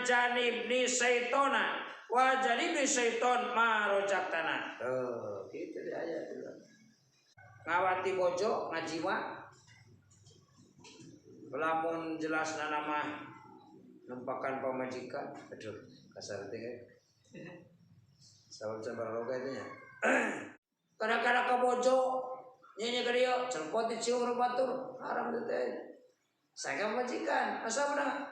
janibni syaitona wa janibni syaiton ma rojaktana. Gitu deh ayat itu. Ngawati bojo ngajiwa lamun jelasna nama numpakan pamajikan. Aduh kasar teh kan. Sabar roga itu nya. Kadang-kadang ka bojo nyanyi ka dieu celpot dicium batur haram teh. Saya majikan asa beuna?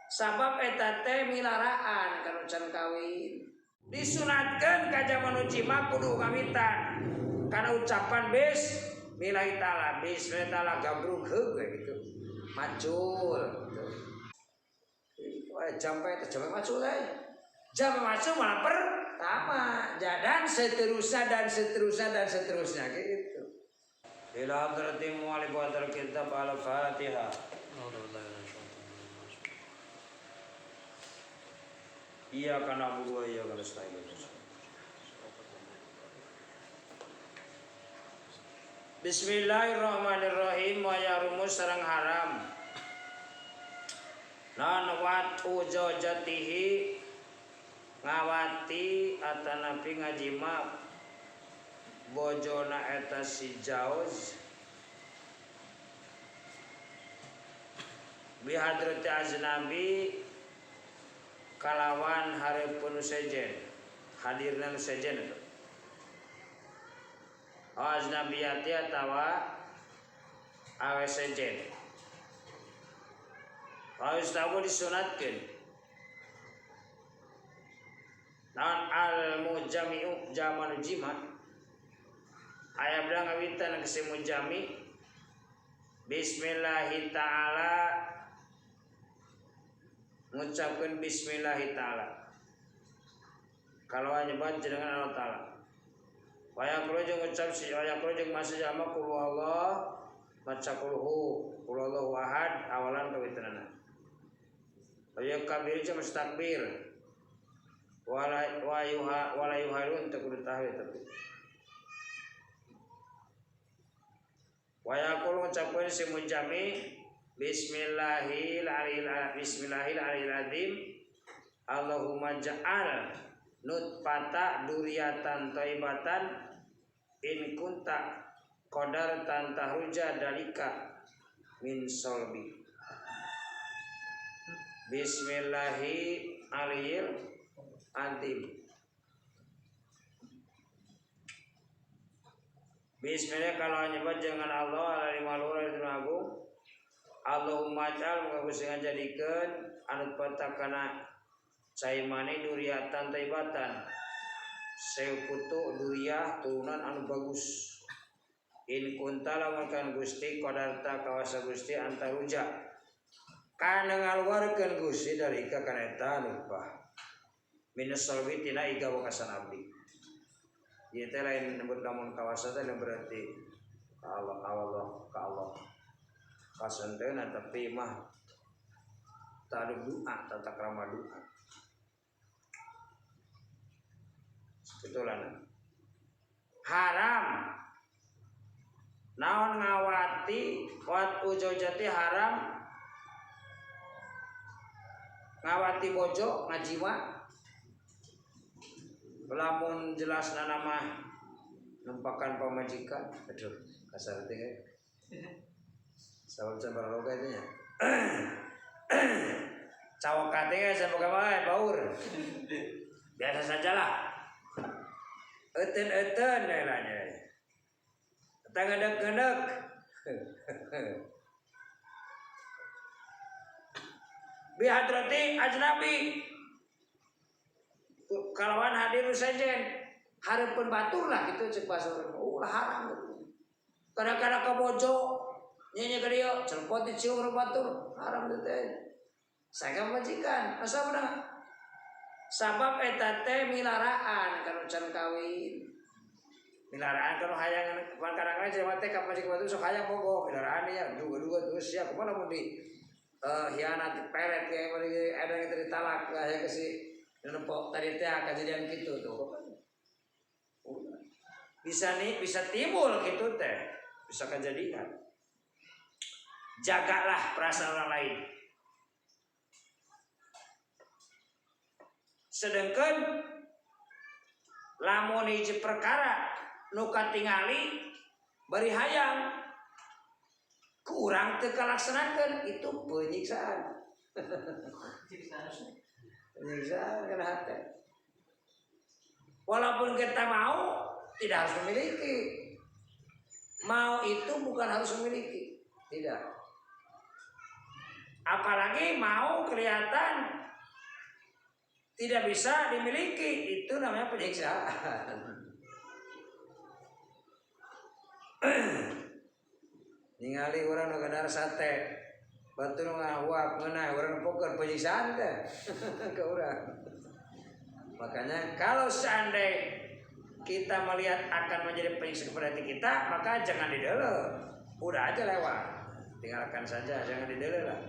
Sabab eta teh milaraan kana can kawin. Disunatkeun ka zaman ucima kudu kawitan. Karena ucapan bismillah ta'ala, bismillah ta'ala gabruk gitu. Macul gitu. Jampai macul jam macul malah pertama dan seterusnya gitu. Ila hadratin mu'alif wa kitab al-Fatihah. Iyyaka na'budu wa iyyaka nasta'in. Bismillahirrahmanirrahim. Wa yarumus sareng haram lan watu zawjatihi ngawati atanapi ngajima bojona eta si jauz bihadrati aznabi kalawan hareupeun sejen hadirna nu sejen eta aznabiyati atawa awe sejen harus tahu disunatkeun naon al mujami'u jamanu jima aya bilang ngawitan ke mujami bismillahi ta'ala ngucapkeun bismillahi ta'ala kalau nyebat jenengan Allah ta'ala waya kulo jeung ngucap si waya kulo jeung masih jama qul Allah maca qulhu qul Allahu ahad awalan kawitanana waya kabir jeung mustakbir wala yuharun teu kudu tahwid tapi waya kulo ngucapkeun si mujami bismillahil aliyil azim Allahumma ja'al nutfata duriyatan thayyibatan in kunta qadartan tahruja dalika min solbi. Bismillahi aliyil azim. Bismillah kalau nyebut jangan Allah alali malur itu agung. Allahumma ja'al muga jadikeun anu patakana cai mane duriatan taibatan seukutu duriyah turunan anu bagus in kunta lamun kan Gusti qadarta kawasa Gusti antaruja kana ngaluarkeun Gusti dari ka kana eta lupa minus salwi tina iga wakasan abdi ieu teh lain nyebut lamun kawasa teh berarti ka Allah kasanteuna tapi mah tak ada doa tata krama doa betulan haram naon ngawati wat ujojati haram ngawati bojo ngajiwa lamun jelasna nama numpakan pamajikan aduh kasar teh sabar roga itu nya cawak katanya saya pakai baur biasa sajalah eten nilainya ngedek bihadrati ajnabi kalawan hadir sejen hareupeun batur lah gitu cek bahasa urang haram gitu kadang-kadang ka bojo nyanyi ka dieu celpot dicium batur haram teh saya majikan asa beuna sabab eta teh milaraan kana can kawin milaraan kana hayang kadang-kadang jelema teh ka majikan batur sok hayang bogoh milaraan ya duga-duga terus sia kumaha mun di hianat peret kayak bari ada yang ditalak aya ke si nepok tadi teh kejadian kitu tuh bisa timbul gitu teh bisa kejadian jagalah perasaan orang lain sedangkan lamun hiji perkara nu katingali bari hayang kurang teu kalaksanakeun itu penyiksaan. Penyiksaan kana hati. Walaupun kita mau tidak harus memiliki. Mau itu bukan harus memiliki, tidak. Apalagi mau kelihatan tidak bisa dimiliki, itu namanya penyiksaan. Ningali orang nu gadar sate, batu nu ngahuap ngeunah urang poker penyiksaan teh ke urang. Makanya kalau seandainya kita melihat akan menjadi penyiksaan kepada hati kita, maka jangan didele. Udah aja lewat, tinggalkan saja, jangan didele lah.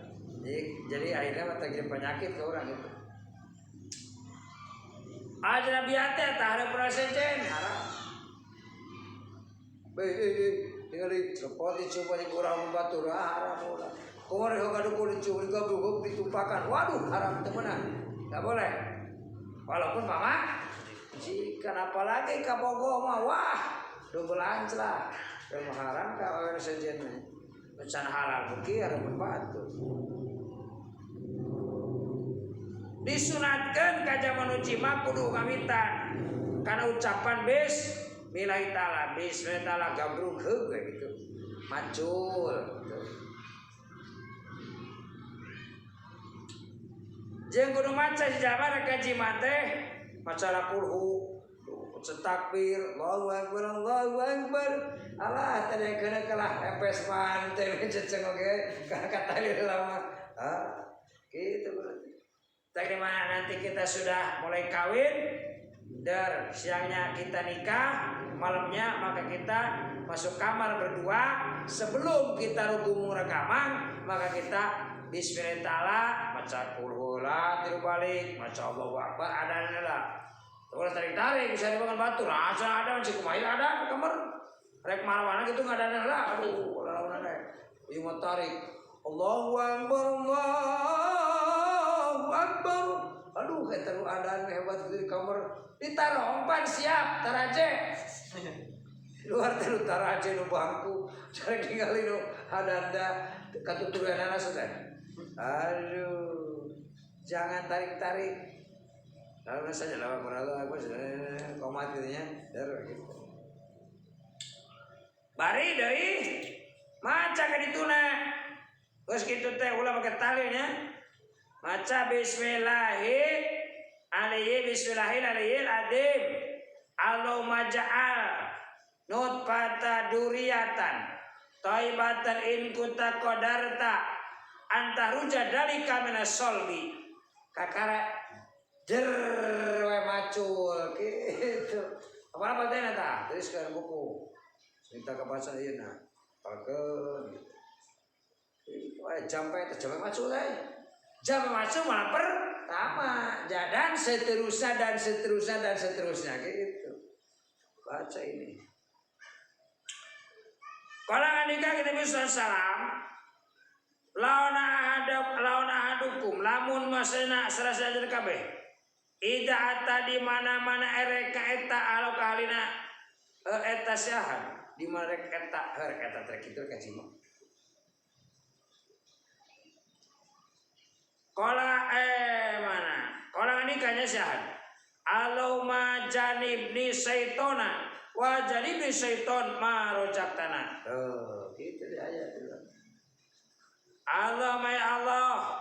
Jadi akhirnya terjadi penyakit ke orang itu. Ajna biate tahare prasejen haram. Tinggal cepot dicoba di kurang batur haram ulah. Kemarin kalau dicoba digabung ditumpakan, waduh haram temenan, nggak boleh. Walaupun mama jika apalagi kabogo mah wah double ancla dan haram ka sejen becan halal beuki hareun batu. Disunatkeun ka jaman uji mah kudu ngamitan kana ucapan bismillah taala bismillah taala gabruk heug gitu macul gitu. Jeung kudu maca di jalan kaji mate masalah kulhu setakbir Allahu akbar Allah tadi kena kalah epes mante ceceng oge kata lama gitu berarti. Dari mana nanti kita sudah mulai kawin dan siangnya kita nikah, malamnya maka kita masuk kamar berdua. Sebelum kita rukun rekaman, maka kita bismillah taala maca kulhu la tiru balik, maca Allahu akbar adana lah. Kalau tarik bisa dimakan batu, rasa ada masih kumaha ada di kamar. Rek mana gitu ngadana lah. Aduh, lawan ada. Ieu mah tarik. Allahu akbar. Aduh, eta nu adan hebat di kamar. Ditaruh umpan siap taraje. Luar teh taraje nu bangku. Cara ningali nu adanda katuturanana sudah. Aduh. Jangan tarik-tarik. Kalau saja lawak berlalu aku sudah komat gitunya. Gitu. Bari deui maca ka dituna. Geus kitu teh ulah make talinya. Maca bismillahirrahmanirrahim adim. Allahumma ja'al nutfata duriyatan thaibatan in kunta qadarta anta ruja dalika minas solbi. Kakara jer we macul gitu. Apa teh eta? Tuliskeun buku. Minta kebaca ieu na. Pakeun gitu. Jampe macul teh. Jampe macul malah pertama, dan seterusnya gitu. Baca ini. Kalau nikah kita bisa salam. Launa hadukum lamun masena serasa ajar kabeh. Ida ata di mana-mana ereka eta alo kahalina eta syahan di mana eta trek itu kacima. Kola mana? Kola nikahnya syahan. Allahumma janibni syaitona wa janibni syaiton ma rojaktana. Oh, itu dia ayat itu. Allah ya Allah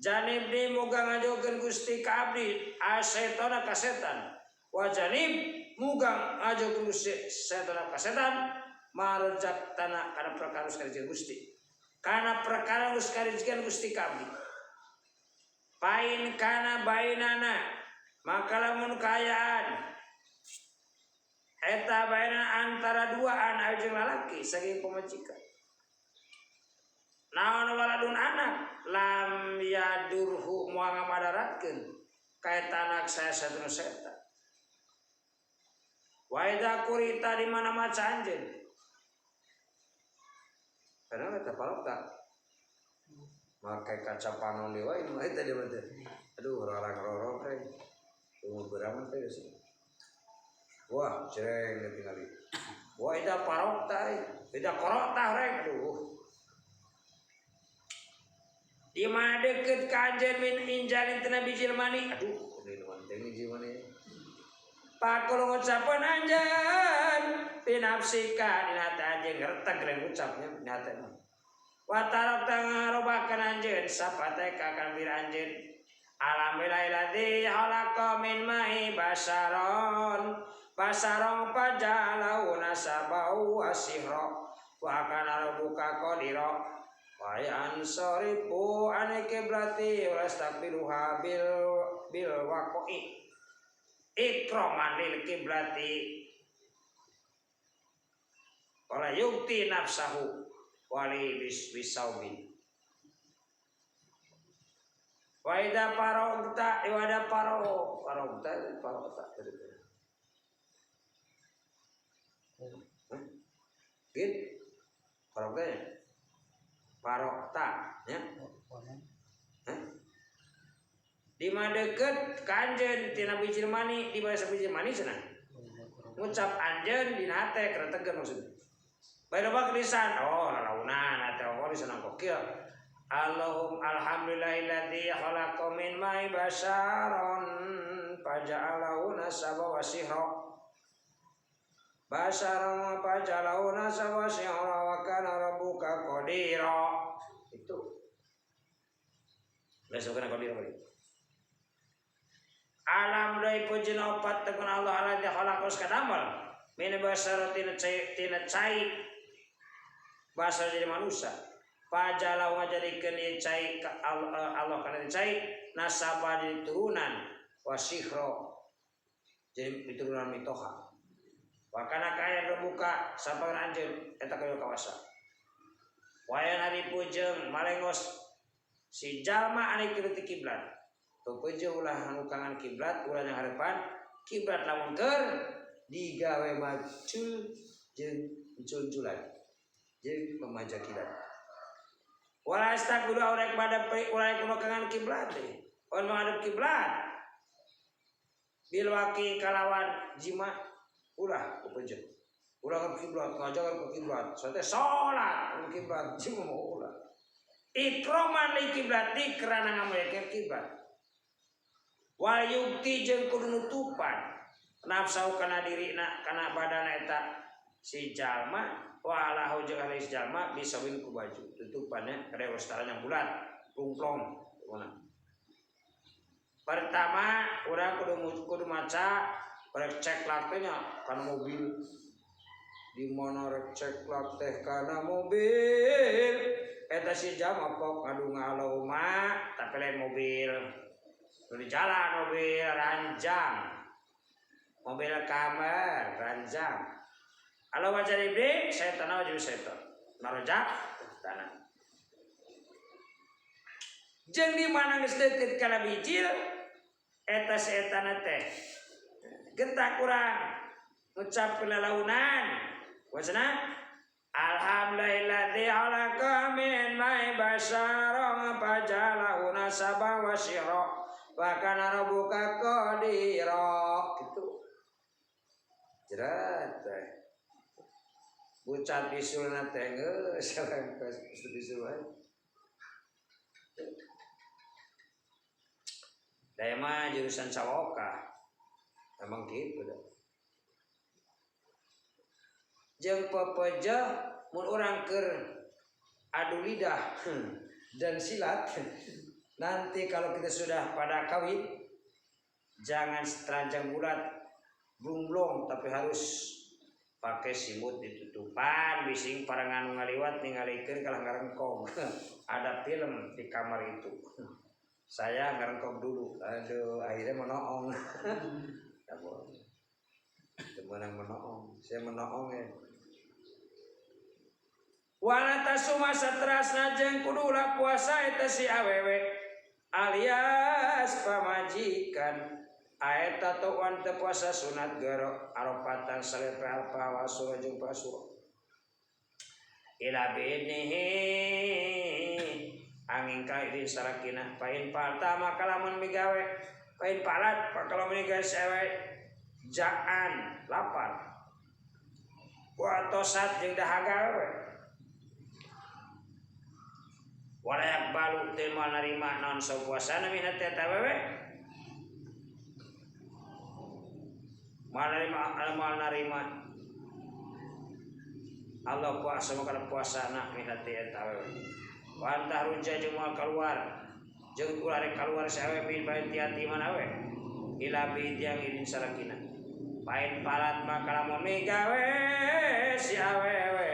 janibni muga ngajogeun Gusti ka abdi asyaiton ka setan wa janib muga ngajogeun Gusti setan ka setan marojak tanah kana perkara sekalian Gusti kana perkara sekalian Gusti ka abdi pain kana bainana maka lamun kayaan eta bainana antara duaan ajeng lalaki saking pamajikan. Naon waladun anak lam yadurhu moal ngamadaratkeun ka eta anak saya satuna setan. Wa idza qurita di mana maca anjeun. Karena eta palok tak. Makai kaca panon dewa ini mah tadi mah. Aduh rorong teh. Umur berapa teh sih? Wah, cereng tinggali. Wah, itu parok teh. Itu korok teh rek. Aduh. Di mana deket kajen min injalin tena bijil mani. Aduh, ini manten bijil mani. Pakul ngucapan anjen pinapsikan inata anjen ngertek geren ucapnya inata mah. Watarok tangarobakan anjen sapate kakan bir anjen alhamdulillahilladzi khalaqa min ma'i basaron pajalau nasabau wasihra wa kana rabbuka qadira wa yansarifu an qiblati wastaghfiruha bil waqi ikraman lil qiblati wala yukti nafsahu wali bisaubin waida parogta iwada parogta git parogta ya di mana deket kanjen tina bijil mani di bahasa bijil mani cenah ngucap anjeun dina hate keretegeun maksudna bae loba lisan lalaunan atau lisan kokil alhamdulillahilladzi khalaqa min ma'i basharon faja'alahu nasaba wa sihra basharon faja'alahu nasaba wa sihra wa kana rabbuka qadira itu besok kana qadira alam dari puji opat tegun Allah ala dia khalaqus kadamal min basar tina cai basar jadi manusia pajalau ngajadikeun ieu cai Allah kana cai nasaba jadi turunan wasihro jadi turunan mitoha wa kana kaya rebuka sabar anjeun eta kaya kawasa wayan hari pujeung malengos si jalma anu kieu ti kiblat pepeujeuh ulah anu kangen kiblat ulah yang harapan kiblat lamun keur digawe macul jeung junjulan jeung pemaja kiblat wala astaqbilu urek pada urek kuno kangen kiblat teh on menghadap kiblat bil waqi kalawan jima ulah pepeujeuh ulah ka kiblat ngajakan ka kiblat sate salat ka kiblat jima ulah ikraman li kiblat dikrana ngamuliakeun kiblat wal yukti jeung kudu nutupan nafsu kana dirina kana badana eta si jalma wa alahu jeung ali si jalma bisa win ku baju tutupannya kada wastaranya bulat plung-plong pertama urang kudu maca rek cek latenya kana mobil di mana rek cek lateh kana mobil eta si jalma pok ngadu ngaloma tapi lain mobil di jalan mobil ranjang mobil kamar ranjang kalau baca di setan aja setan narojak tanah jeung di mana geus deukeut kana bijil eta setan teh gentak urang ngucap pelalaunan wacana alhamdulillahilladzi khalaqa min ma'i basharon fajalahu nasaba wa sihra wa kana rabbuka qadira gitu jerat teh bucat bisulna teh geus sareng bisul wae daya mah jurusan sawokah emang gitu dah jeung pepeujeuh mun urang keur adu lidah dan silat nanti kalau kita sudah pada kawin jangan teranjang bulat blung-blung tapi harus pakai simut ditutupan bising parangan ngaliwat ningalikeun kalah ngarengkong ada film di kamar itu saya ngarengkong dulu aduh akhirnya menoong temenang menoong saya menoong ya wala tasuma satrasna jeung kudu ulah puasa eta si awewe alias pamajikan aeta tuan teu puasa sunat gero arafatan salepre alfa wa sura jeung pasura ila binihi angin kaidin sarakina pain palta maka lamun migawe pain palat kalau migawe sewe jaan lapar wa tosat jeung dahaga we walayak balu teu moal narima naon sapuasana mina teh eta we moal narima Allah puasa maka puasana mina teh eta we wa antah runja jeung moal keluar jeung ulah rek keluar sawe bin bae tiati mana we ila bi yang idin sarakina pain palat maka lamun migawe si awewe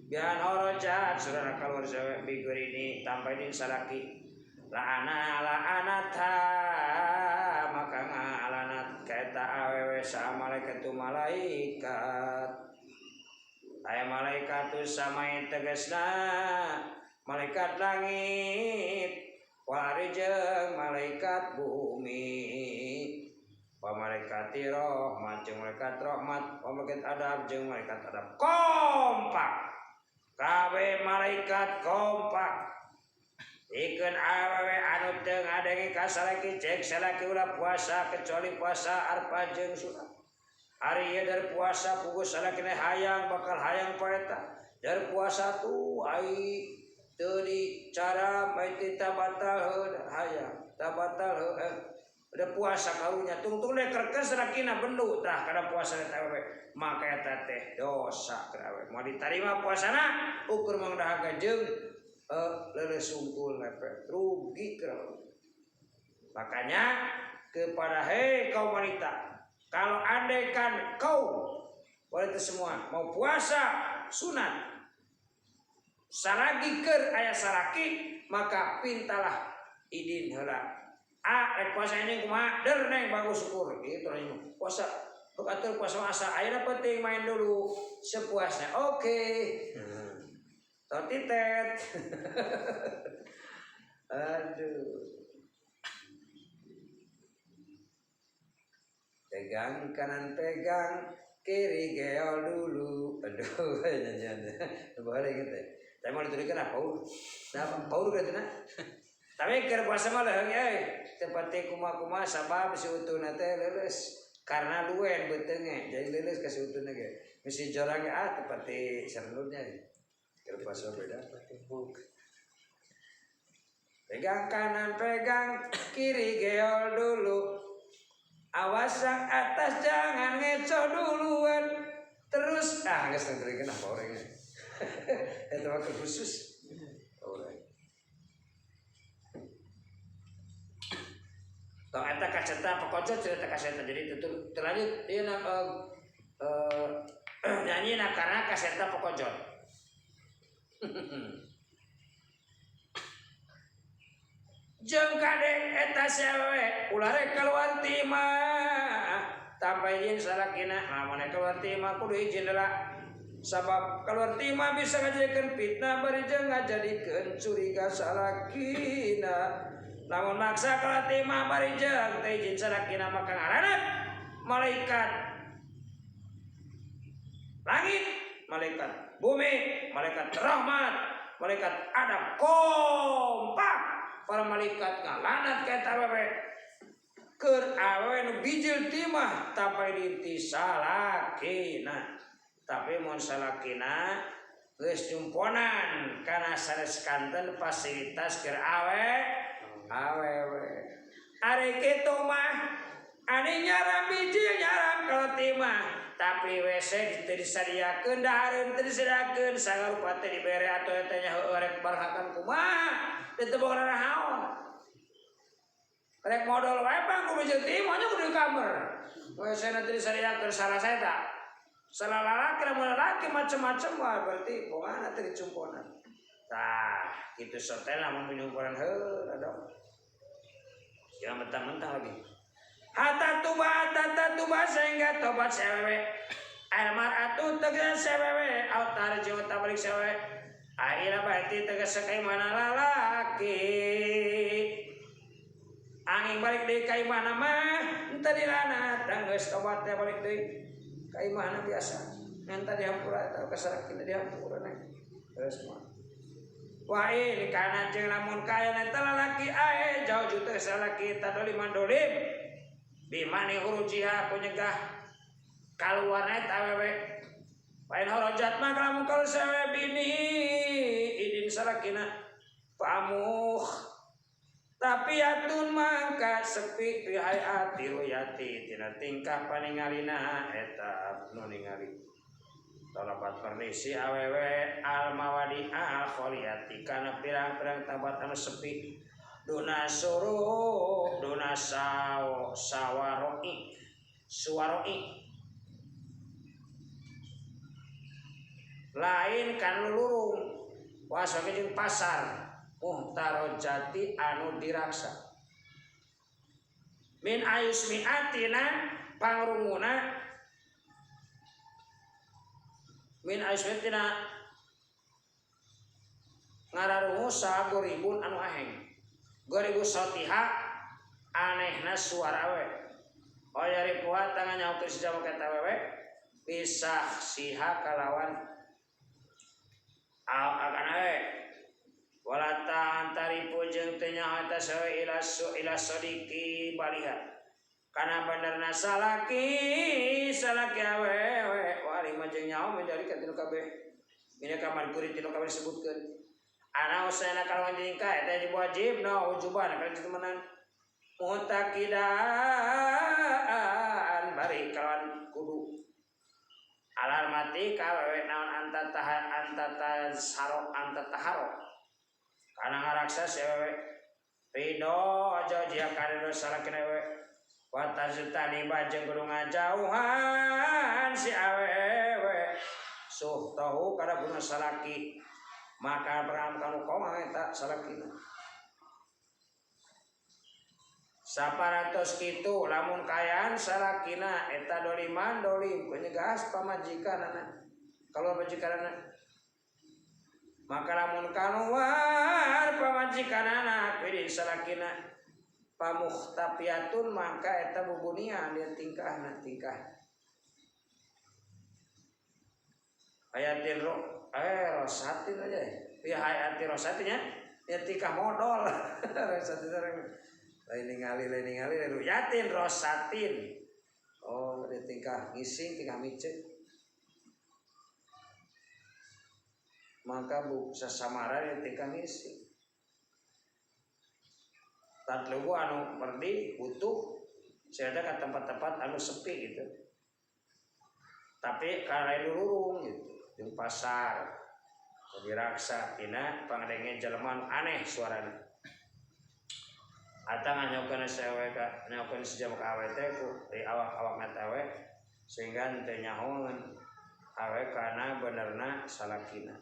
bian horojat surana keluar sawe bigur ini tampai din salaki la'anata maka ngalanat kaita awewe sa malaikat aya malaikat sama tegasna malaikat langit wari jeung malaikat bumi malaikat rahmat jeung malaikat rahmat malaikat adab jeung malaikat adab kompak kabeh malaikat kompak ikeun awewe anu teu ngadenge ka salaki cek salaki ulah puasa kecuali puasa arpa jeung sunat ari ieu dari puasa puguh salaki hayang bakal hayang paeta dari puasa tu ai teu dicara bae tita batal hayang tabatal udah puasa karunya tungtung deh kerkes rakina bendu tah kada puasa eta we maka eta teh dosa kada we mau ditarima puasana ukur mang dahaga jeung leuleus sungkul lepet rugi kada. Makanya kepada kaum wanita kalau andaikan kau wanita semua mau puasa sunat salagi keur aya salaki maka pintalah idin heula rek puasa ini kumaha der neng bagus syukur gitu nya puasa atur puasa asa ayeuna penting main dulu sepuasnya oke. Totitet aduh pegang kanan pegang kiri geol dulu aduh nyanyian boleh gitu tapi mau dituliskan apa paur gitu nah tapi keur puasa mah leuheung tepati kumaha sabab si utuna teh leuleus karena luen beteungnya jadi leuleus ka si utuna ge misi jorang tepati sarendutnya keur puasa beda pegang kanan pegang kiri geol dulu awas yang atas jangan ngeco duluan terus geus tentrikeun apa orangnya eta mah khusus orang. Tong eta kaseta pokoknya cerita kaseta jadi terlanjut ieu nyanyi karena kaseta pokojot. Jeung kade eta sewe ulah rek keluar ti imah tanpa izin salakina mun keluar ti imah kudu izin heula sabab keluar ti imah bisa ngajadikeun fitnah bari jeung ngajadikeun curiga salakina. Lamun maksa keluar ti imah bari jeung teu izin salakina maka ngaranat malaikat langit, malaikat bumi, malaikat rahmat, malaikat adab kompak para malaikat ngalanat ka eta awewe keur awewe nu bijil ti imah tapi di salakina. Tapi mun salakina geus jumponan kana sanes kanten fasilitas keur awewe are kitu mah ani nyaram bijil nyaram kalau timah tapi WC disadiakeun dahareun teu disadiakeun sangarupa teh dibere atuh eta nya heueuh rek barhakan kumaha teu teu bokna naon rek modal wae bang kudu jeung timah nya kudu di kamar WC na teu disadiakeun salah eta salah lalaki lamun lalaki macam-macam wae berarti pokona teu dicumponan tah kitu sote lamun nyumponan heueuh dong ya mentah-mentah lagi hatta tuba sehingga tobat sewewe almaratu tegas sewewe autar jeung tabalik sewewe akhirna berarti tegas ka imana lalaki angin balik deui ka imana mah teu dilana geus tobat teh balik deui ka imana biasa nganta dihampura eta ka sarakina dihampura geus mah wa in kana jeung lamun kaya eta lalaki ae jauh juta salaki tadoli mandolim bimani hurujiha kunyegah kaluarna eta awewe pain horojat mah lamun kalau sawe bini idin salakina pamuh tapi atun mangka sepi bihai ati ruyati tina tingkah paningalina eta nu ningali talabat permisi awewe al mawadi al kholiyati kana pirang-pirang tabat anu sepi duna suruh duna sawaroi suwaroi lain kan lurung wasake jeung pasar muhtarojati anu diraksa min ayusmiatina pangrunguna min aiswetina ngararungu sagoribun anu aheng goribu sotiha anehna suara we oyari puha tangan nyaukir sejama kata wewe pisah siha kalawan akan we walata antari pujeng tenya hata sawe ila sodiki baliha kana benerna salaki awewe wali majeng nyaho menjadi katinu kabeh mina kamar kurit tinu kabeh disebutkeun ana usana kalawan jingka eta wajib no ujuban kana kitu menan mutakidaan bari kalawan kudu alal mati kawewe naon antataharo kana ngaraksa sewewe ridho aja jia kana salaki awewe watazutani bajeng kudu ngajauhan si awewe suh tahu kada guna salaki maka beram kanu koma eta salakina 100 kitu lamun kayaan salakina eta dolim penyegas pamajikanana kalau majikanana maka lamun kaluar pamajikanana pilih salakina pamuhtapiatun maka eta bubunian dia tingkah ayatin rosatin aja ya hayati rosatinya dia tingkah modal rosatin lain ningali yatin rosatin oh dia tingkah ngising tingkah micet maka bu sasamara dia tingkah ngising tatlubu anu perdi butuh saya ada ke tempat-tempat anu sepi gitu tapi kalau lurung gitu di pasar diraksa tina pangdenge jelema aneh suarana atang nyaukana sawe ka nyaukana sejam ka awe teh ku di awak-awak tawe sehingga teu nyahoeun awe kana benerna salakina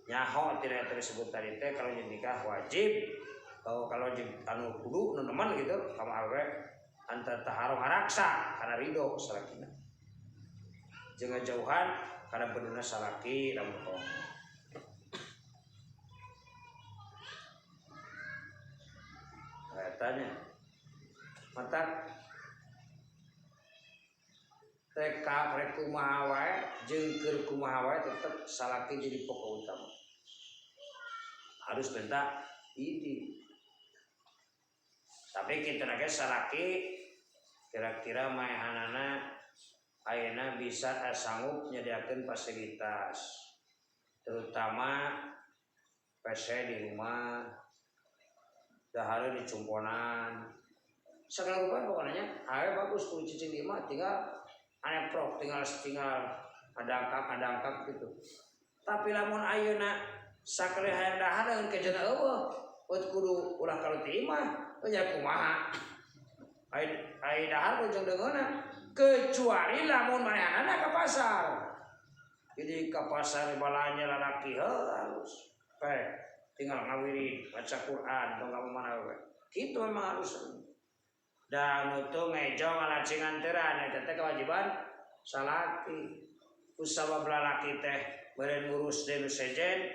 nyaho tina tersebut tadi teh kalau nikah wajib kalau anu kudu nu nemen gitu kama awe anta taharu ngaraksa kana ridho salakina jeung ngajauhan kana benerna salaki lamun kau tanya mata TK rek kumaha wae jeung keur kumaha wae tetep salaki jadi pokok utama harus bentak ini tapi kita nage salaki kira-kira maehanana ayeuna bisa sanggup nyediakeun fasilitas terutama PC di rumah dahar di cumponan segala rupa pokoknya awe bagus kudu cicing di imah tinggal ane prok tinggal adangkak gitu tapi lamun ayeuna sakali hayang dahar dengan kejana eueuh kudu ulah kalau ti imah nya kumaha ai dahar ujung deungeuna kecuali lamun manehanana ka pasar jadi ka pasar balanya lalaki harus tinggal ngawiri baca Quran atau kamu mana gitu memang harus dan untuk ngejo ngalacingan teran eta teh kewajiban salaki usaha belalaki teh beren ngurus deui sejen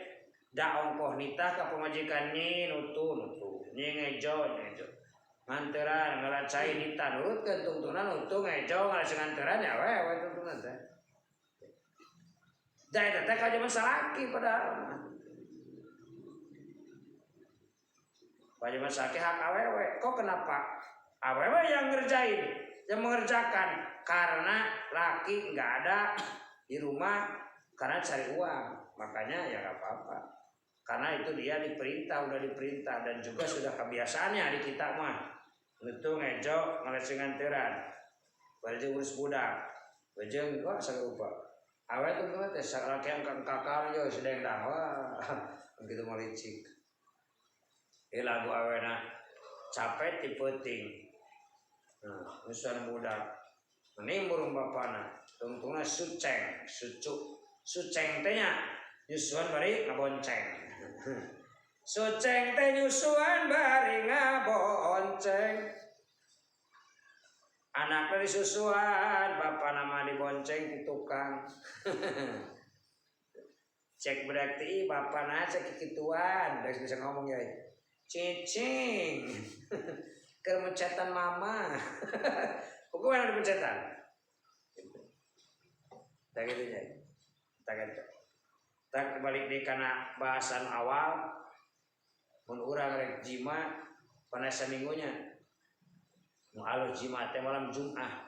da ongkoh nitah ka pamajikan nyi nutu nyi ngejo nganteran ngalacai nitah nurutkeun tungtunan nutu ngejo ngalacingan teran ya we tungtunan teh da eta teh kajian salaki padahal Baju sakit hak awewe. Kok kenapa? Awewe yang ngerjain, yang mengerjakan karena laki nggak ada di rumah karena cari uang. Makanya ya nggak apa-apa. Karena itu dia diperintah, udah diperintah dan juga sudah kebiasaannya di kita mah. Itu ngejok ngelesingan teran. Baju urus budak. Bajeng kok sarupa. Awewe tuh mah teh laki yang kakak yo sedang dah wah. Begitu mau licik. Lagu awena capek tipeting. Nah, nusan budak. Ini murung bapana. Tungtungna suceng, suceng tehnya nyusuan bari ngabonceng. Suceng teh nyusuan bari ngabonceng. Anaknya disusuan, bapak nama dibonceng di tukang. Cek berarti bapak nah cek kituan, udah bisa ngomong ya. Cicing, kemencetan mama. Pokoknya ada pencetan. Tak gitu ya, tak gitu. Tak balik di karena bahasan awal, menurang rek jima pada seminggunya. Mu'alus jima teh malam Jumat.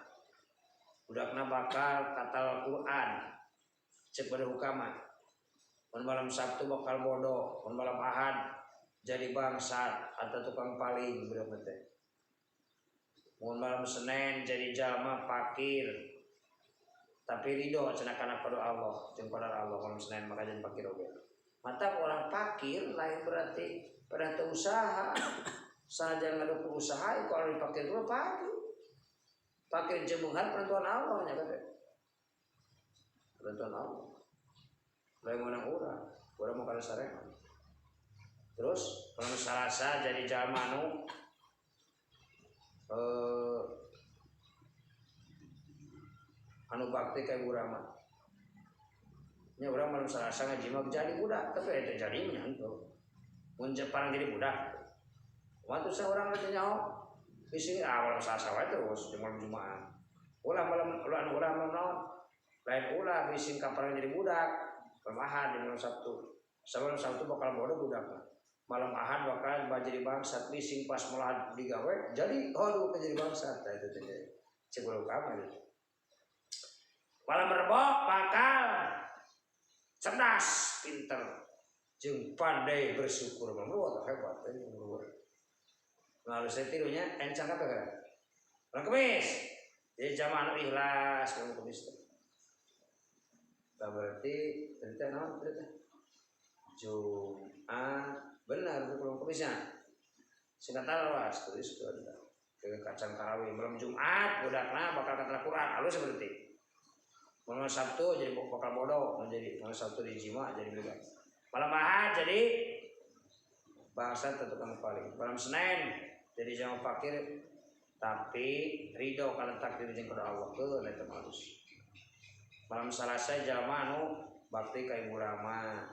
Budakna bakal katal Quran. Cek pada hukama. Malam Sabtu bakal bodoh, malam Ahad jadi bangsat atau tukang paling berapa teh. Malam Senin jadi jalma fakir. Tapi ridho cenah pada Allah, jeung pada Allah malam Senin maka jadi fakir oge. Mata orang fakir lain berarti pada teu usaha. Saja ngadu usaha kalau dipakir dulu fakir. Fakir jemungan penentuan Allah nya kata. Penentuan Allah. Lain menang urang mau kana sarean. Terus kalau Salasa jadi jalma anu bakti kayak urang mah. Nya urang malam Salasa ngaji mah jadi budak, tapi itu jadi menyanto. Mun Jepang jadi budak. Waktu seorang teh nyaho bisi malam Salasa wae terus di malam Jumat. Ulah malam lain ulah bisi kapan jadi budak. Malam Ahad di malam Sabtu. Sebelum Sabtu bakal bodoh budakna. Malam Ahad bakal jadi bangsat bising pas mulai digawe jadi jadi bangsat itu jadi sebelum kamu itu. Malam Rebo bakal cerdas, pinter, jeung pandai bersyukur. Menurut hebat ini menurut. Lalu saya tirunya encang apa kan? Malam Kamis. Jadi jamaah ikhlas malam Kamis. Berarti cerita naon cerita? Jumat benar itu belum kemisnya. Singkat lawas tulis ke kacang karawi malam Jumat budakna bakal kata Quran halus seperti. Malam Sabtu jadi bakal bodoh menjadi malam Sabtu di jima jadi budak. Malam Ahad jadi bahasa tukang paling. Malam Senin jadi jama fakir tapi ridho kana takdir jeung kepada Allah ke eta halus. Malam Salasa jalma bakti ka ibu rama.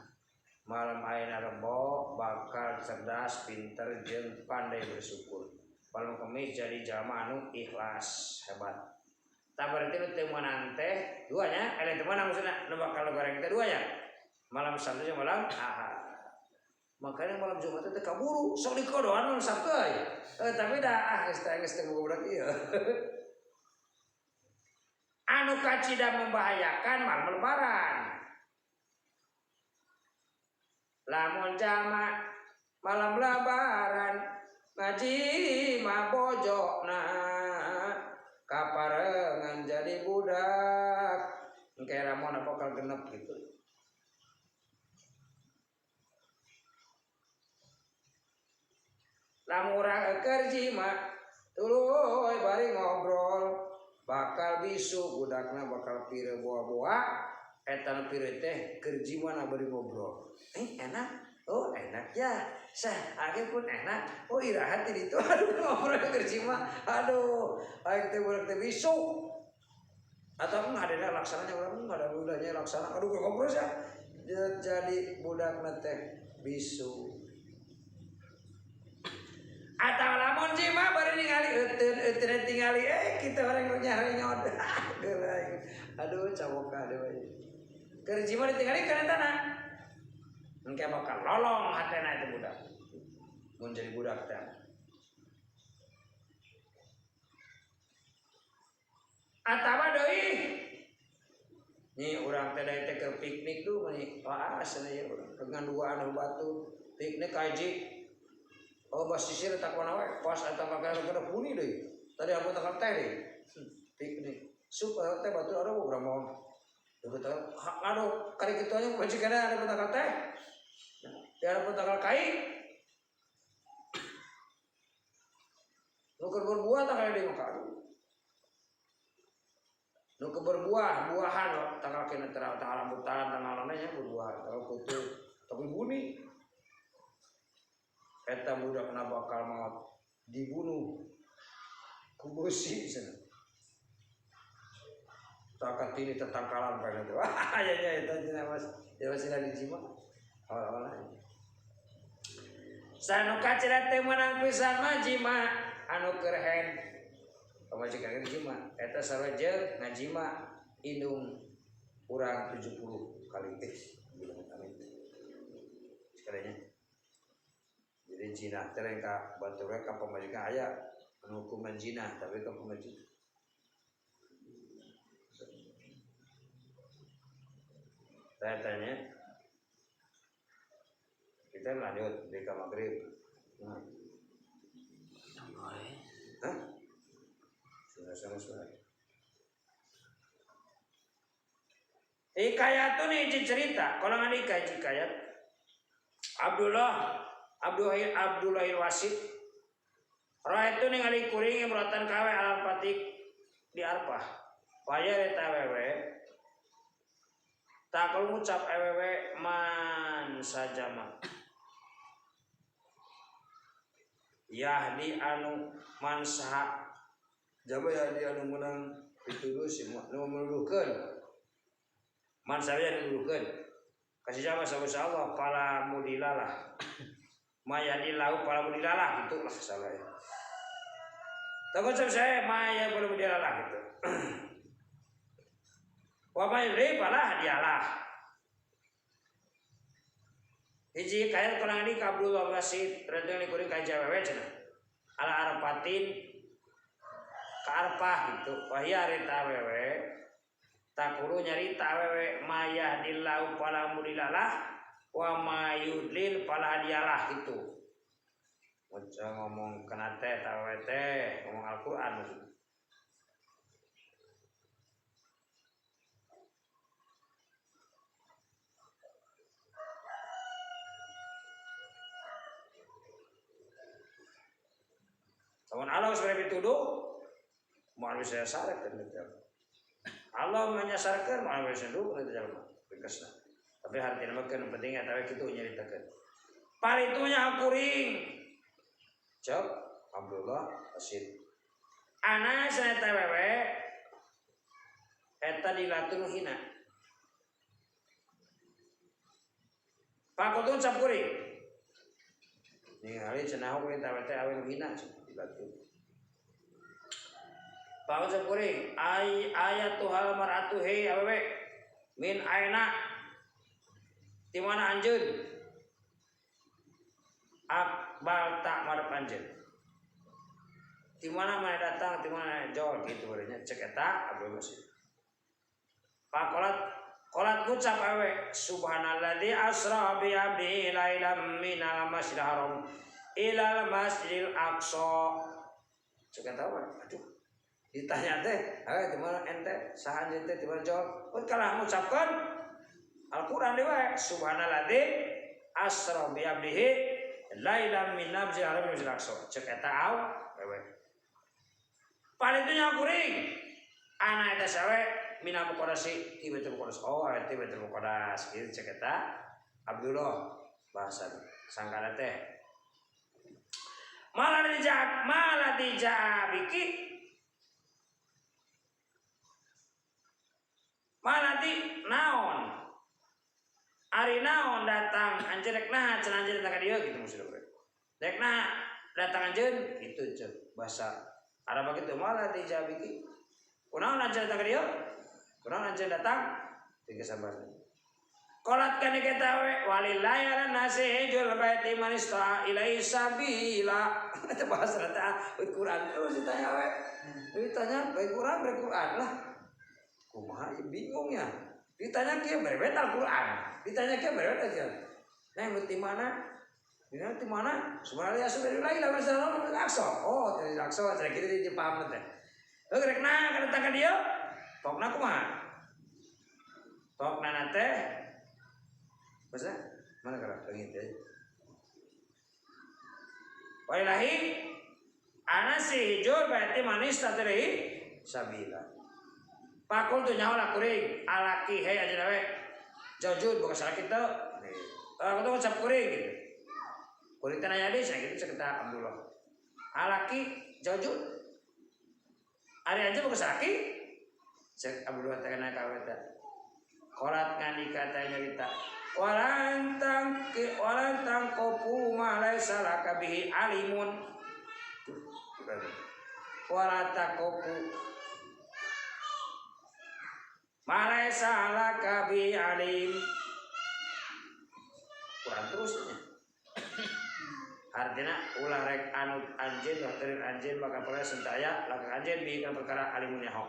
Malam ayeuna Rebo bakal cerdas, pinter, jeung pandai bersyukur. Malam Kamis jadi jalma ikhlas, hebat. Tak berarti nu teu meunang teh duanya, teu meunang maksudna nu bakal goreng teh duanya. Malam Sabtu jeung malam Ahad. Makanya malam Jumat teh kaburu, sok dikodoan malam Sabtu aya. Tapi dah geus teh budak ieu. Anu kacida membahayakan malam lebaran. Lamun jama malam lebaran ngaji mabojokna kaparengan jadi budak engke ramon apa kal genep gitu. Lamun urang kerji mah tuluy bari ngobrol bakal bisu budakna bakal pire boa-boa eta pire teh kerji mana bari ngobrol. Enak. Oh enak ya. Sah age pun enak. Oh irahat di ditu. Aduh ngobrol kerji mah. Aduh, aing teh budak teh bisu. Atau ngadena laksananya urang ada budaknya laksana. Aduh ngobrol sah. Jadi budakna teh bisu. Atau lamun jima bari ningali euteun tingali kita orang nyahrenyod. Aduh cawoka deui. Keur jima ditingali kana tanah. Engke bakal lolong hatena itu budak. mun jadi budak teh. Atawa deui nih urang teh da teh ke piknik tuh mani paas aya urang dengan dua anu batu piknik kaji oh basisir tak mana wae pas eta kakek kada puni deui tadi apa tak teh deui piknik supaya teh batu ada urang mau betul aduh kali kitu nya baju kada ada tak teh ya ada tak kai nu keur berbuah tak ada di muka nu berbuah-buahan tanggal kena tanggal rambutan tanggal nya berbuah tanggal kutu tapi buni eta budak na bakal maut dibunuh ku beusi cenah takat ini tetangkalan pada itu ya eta cenah Mas ya masih lagi jima awal-awal sanu kacira teh menang pisan mah jima anu kerhen pamajikan jima eta sarejeug ngajima indung urang 70 kali bilang amin sekalinya jadi zina teh ka batu ka pamajikan aya anu hukuman zina tapi ka pamajikan saya tanya kita lanjut di maghrib hah? Sudah. Hikayat tuh nih cerita kalau nggak hikayat Abdullah Wasid roh itu nih ngali kuring beratan kawe alam patik di arpah wajah eta wewe tak kalau ngucap ewewe man sajama yahdi anu man saha jaba yahdi anu menang pituduh si nu menuduhkeun man saya nuduhkeun kasih jama sabasa Allah pala mudilalah maya di lau pala mudilalah gitu lah salah ya takut saya maya pala mudilalah gitu wa mayri pala dialah hiji kaya kurang di Abdullah Wasid radhiyallahu anhu kuring kaja wewe cenah ala arapatin ka arpah gitu wahya rita wewe takulu nyarita wewe maya dilau pala mudilalah wa mayudlil pala dialah itu baca ngomong kena teh tawe teh ngomong Al-Qur'an maksudnya Samun Allah sebagai dituduh mau bisa sarak dan Allah menyasarkan mau bisa dulu itu jalan bekasna tapi hati nama kan pentingnya tahu itu nyeritakan paritunya kuring cok Abdullah Wasid ana sana wewe eta dilatun hina pakutun cap kuring ningali cenah kuring tawe teh awe hina dilatun Pak kuring ayatul mar'atu he awewe min aina di mana anjeun akbal tak marep anjeun di mana datang di mana jauh gitu barunya cek eta Abdul Wasid Pak kolat ngucap awe subhanalladzi asra bi abdihi lailam minal masjidil haram ilal masjidil aqsa cek eta aduh ditanya teh, di mana ente sahan ente di mana jawab? Pun kalah mengucapkan Al-Quran dewa subhanalladzi asra bi abdihi lailam min nabzi haram min aqsa cek eta au wewe palitunya kuring ana eta sawe mina muqaddasi ti betul muqaddas oh eta betul muqaddas kieu cek eta Abdullah bahasa sangkana teh malah dijak biki malati naon ari naon datang anjeun rek naha cenah anjeun datang ka dieu gitu maksudna rek naha datang anjeun gitu ceuk bahasa Arab kitu malati jabiki kunaon anjeun datang ka dieu kunaon anjeun datang tiga sabar Qolat kana kita we walillahi ala nasi hijul baiti man istata ilaihi sabila. Eta bahasa eta Quran terus ditanya we. Ditanya baik Quran lah. Kumaha bingung ya. Ditanya kieu berbeda Al-Quran. Ditanya kieu berbeda aja. Nah, di mana? Di mana? Sebenarnya sudah lagi lah masalah Aqsa. Oh, dari Aqsa saya kira dia paham teh. Rek na kana tangka dia. Pokna kumaha? Pokna teh bahasa mana kalau pengen teh. Wailahi anasi hijau berarti manis tateri sabila. Pakul tu nyawa lah kuring alaki hei aja nawe jauh bukan salah kita. Aku tuh ngucap kuring gitu. Kuring tanah jadi saya gitu sekitar Abdullah. Alaki jauh. Hari aja bukan salaki. Cek Abdullah tengah kaweta. Kolat ngandi kata nyerita. Walantang kopu malai salah kabihi alimun. Walata kopu malai salah kabihi alim. Kurang terusnya. Artinya ulah rek anut anjeun dokterin anjeun maka perkara sentaya lakukan anjeun bikin perkara alimun nyaho.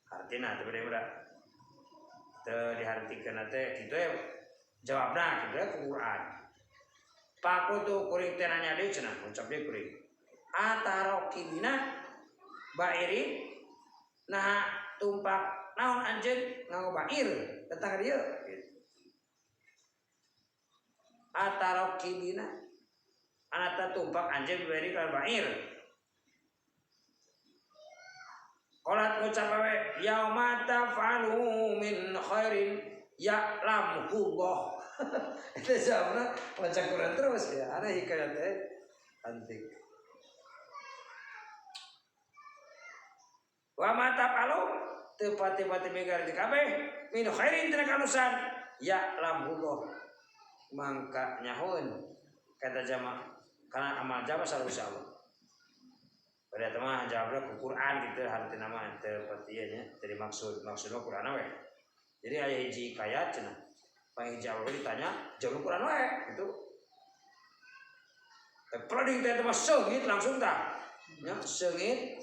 Artinya teu bener teu dihartikeun teh kitu ya jawabna kitu ya Quran. Paku tuh kuring teh nanya deui cenah ucap deui kuring. Atarokibina bairin nah tumpak naon anjeun nganggo bair tentang dieu. Atarokibina anata tumpak anjeun beri kal bair. Qolat ngucap we yauma taf'alu min khairin ya'lamuhullah. Itu jawabna baca Quran terus ya. Ana hikayat teh antik. Wa ma taf'alu tepati-pati megar di kabeh min khairin tina kanusan ya'lamuhullah. Mangka nyahoeun kata jama karena amal jama selalu insyaallah. Pada teman jawabnya ke Quran gitu harti nama terpatianya dari maksudnya Quran we. Jadi aya hiji kayat cenah. Pangijawab ditanya jawab Quran we gitu. Tapi teh mah seungit langsung tah. Nya seungit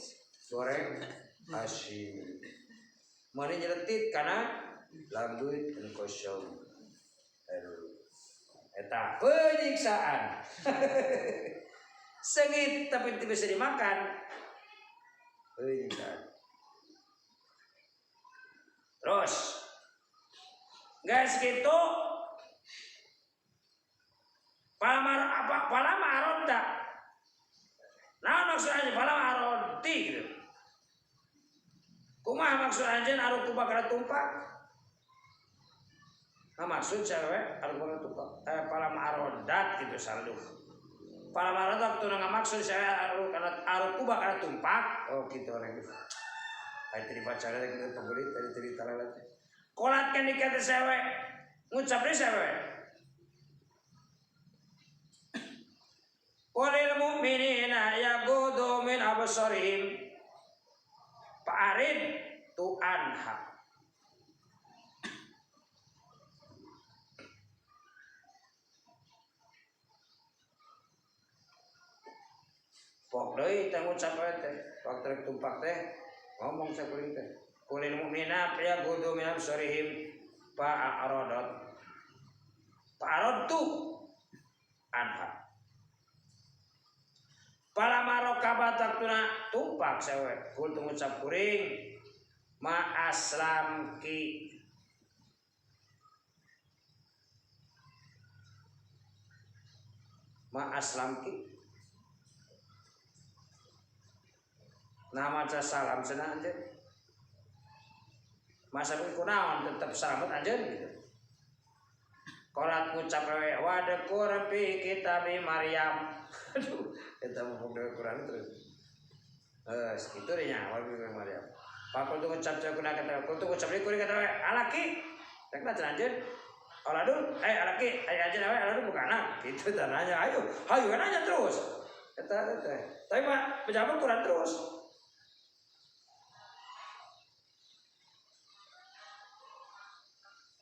goreng asin. Mari nyeletit kana langut dan kosong. Eta penyiksaan. Sengit tapi tidak bisa dimakan. Penyiksaan. Terus, guys gitu. Palama aronda. Nah maksudnya palama aronti gitu. Kumaha maksud anjeun arep bakal tumpak? Nah maksud cewek arep bakal tumpak. Palama arondat gitu saldo. Palama arondat tuh nggak maksud saya arep bakal tumpak. Oh gitu orang itu. Kayak tadi baca lagi kita pembelit tadi cerita lagi. Kolat kan dikata cewek ngucap deh cewek. Walil mu'minina yaghuddu min absarihim fa'arid tu anha. Pok deui teh ngucap teh waktu rek tumpak teh ngomong sakuring teh. Walil mu'minina yaghuddu min absarihim fa'aradtu anha. Para marokaba taktuna tumpak sewe kul ngucap kuring ma aslamki nama salam cenah anjeun masa kunaon tetep selamat anjeun gitu. Qolat ngucap we wadkur fi kitabi Maryam. Aduh, eta mau Quran terus. Kitu nya wadkur Maryam. Pakul tu ngucap cekuna kata, kul tu ngucap deui kuring kata we alaki. Rek na anjeun. Aladul, alaki, anjeun we aladul bukan anak. Kitu tah nanya, ayo nanya terus. Eta teh. Tapi mah pejabat Quran terus.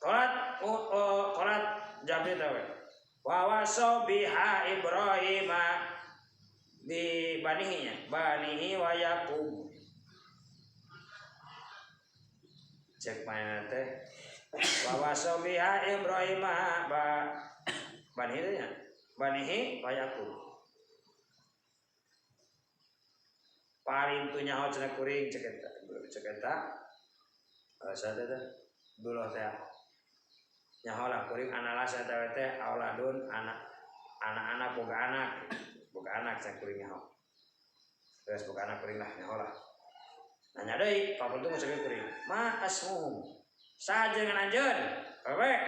Qolat abdi tahu. Wa waso biha Ibrahim di banihi wa Yakub. Cek mana teh. Wa waso biha Ibrahim banihi wa Yakub. Paling tu nyaho cenah kuring cek eta. Sada teh dulu teh. Nyaho lah kuring analas eta teh auladun anak-anak boga anak cek kuring nyaho. Terus boga anak kuring lah nyaho lah. Nanya deui papunten cek kuring. Ma asmu. Sajengan anjeun. Wewe.